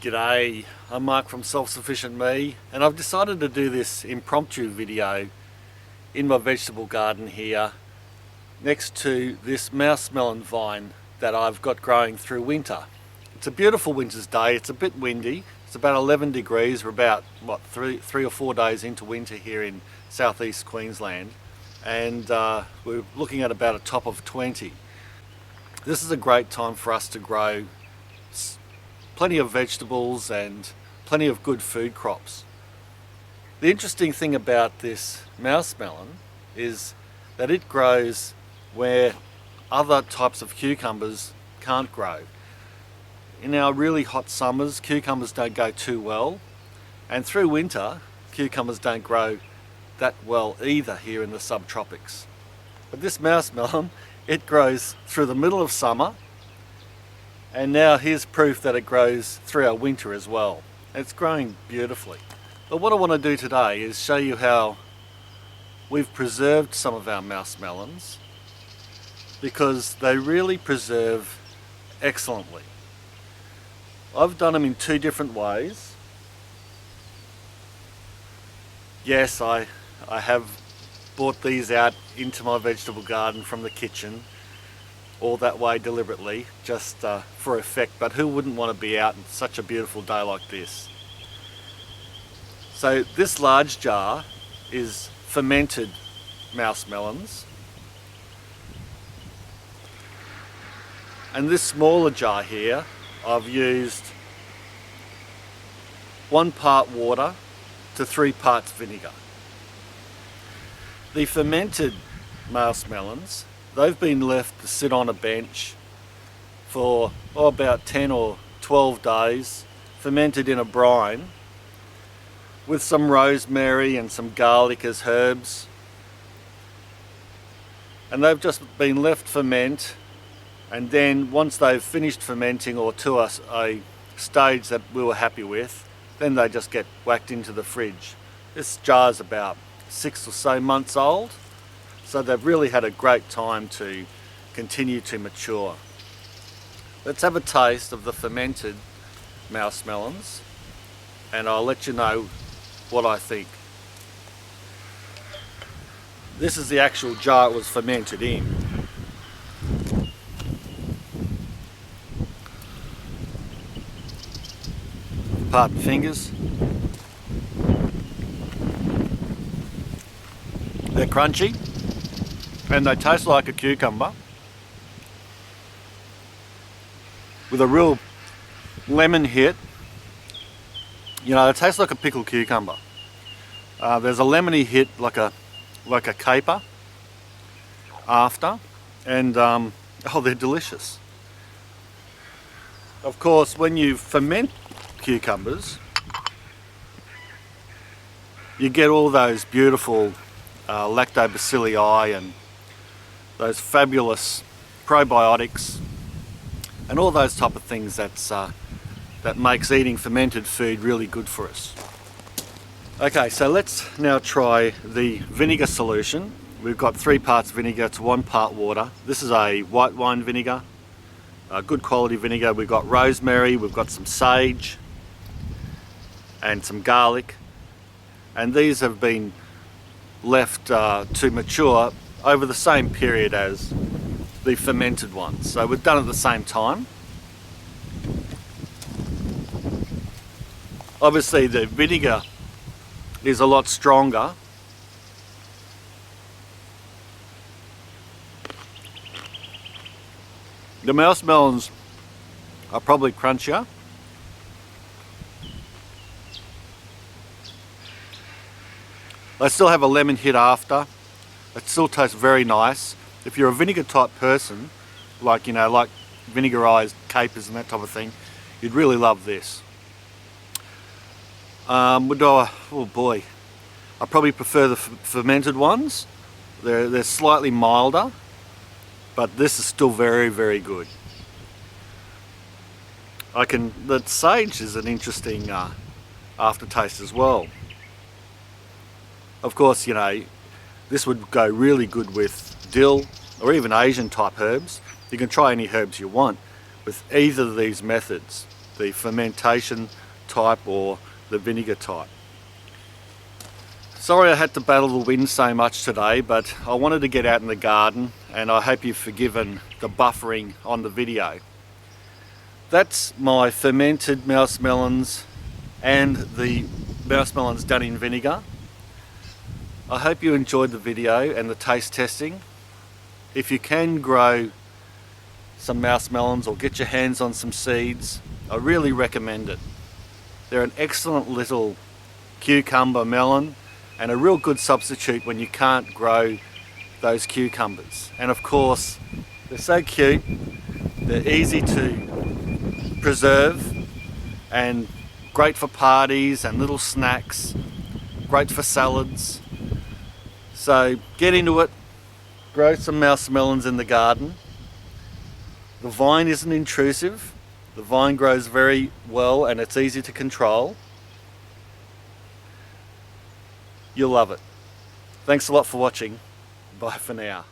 G'day, I'm Mark from Self-Sufficient Me, and I've decided to do this impromptu video in my vegetable garden here next to this mouse melon vine that I've got growing through winter. It's a beautiful winter's day. It's a bit windy. It's about 11 degrees. We're about three or 4 days into winter here in southeast Queensland, and we're looking at about a top of 20. This is a great time for us to grow plenty of vegetables and plenty of good food crops. The interesting thing about this mouse melon is that it grows where other types of cucumbers can't grow. In our really hot summers, cucumbers don't go too well, and through winter, cucumbers don't grow that well either here in the subtropics. But this mouse melon, it grows through the middle of summer, and now here's proof that it grows through our winter as well. It's growing beautifully. But what I want to do today is show you how we've preserved some of our mouse melons, because they really preserve excellently. I've done them in two different ways. Yes, I have brought these out into my vegetable garden from the kitchen all that way deliberately, just for effect, but who wouldn't want to be out in such a beautiful day like this? So this large jar is fermented mouse melons, and this smaller jar here I've used 1 part water to 3 parts vinegar. The fermented mouse melons, they've been left to sit on a bench for about 10 or 12 days, fermented in a brine with some rosemary and some garlic as herbs. And they've just been left ferment, and then once they've finished fermenting or to a stage that we were happy with, then they just get whacked into the fridge. This jar's about 6 or so months old, so they've really had a great time to continue to mature. Let's have a taste of the fermented mouse melons, and I'll let you know what I think. This is the actual jar it was fermented in. Pardon fingers. They're crunchy and they taste like a cucumber with a real lemon hit. You know, it tastes like a pickled cucumber. There's a lemony hit like a caper after, and oh, they're delicious. Of course, when you ferment cucumbers, you get all those beautiful lactobacilli and those fabulous probiotics and all those type of things that makes eating fermented food really good for us. Okay, so let's now try the vinegar solution. We've got 3 parts vinegar to 1 part water. This is a white wine vinegar, a good quality vinegar. We've got rosemary, we've got some sage and some garlic, and these have been left to mature over the same period as the fermented ones. So we've done it at the same time. Obviously the vinegar is a lot stronger. The mouse melons are probably crunchier. They still have a lemon hit after. It still tastes very nice. If you're a vinegar type person, like, you know, like vinegarized capers and that type of thing, you'd really love this. Oh boy, I probably prefer the fermented ones. They're slightly milder, but this is still very, very good. The sage is an interesting aftertaste as well. Of course, you know, this would go really good with dill or even Asian type herbs. You can try any herbs you want with either of these methods, the fermentation type or the vinegar type. Sorry I had to battle the wind so much today, but I wanted to get out in the garden, and I hope you've forgiven the buffering on the video. That's my fermented mouse melons and the mouse melons done in vinegar. I hope you enjoyed the video and the taste testing. If you can grow some mouse melons or get your hands on some seeds, I really recommend it. They're an excellent little cucumber melon and a real good substitute when you can't grow those cucumbers. And of course, they're so cute, they're easy to preserve and great for parties and little snacks, great for salads. So get into it, grow some mouse melons in the garden. The vine isn't intrusive, the vine grows very well and it's easy to control. You'll love it. Thanks a lot for watching. Bye for now.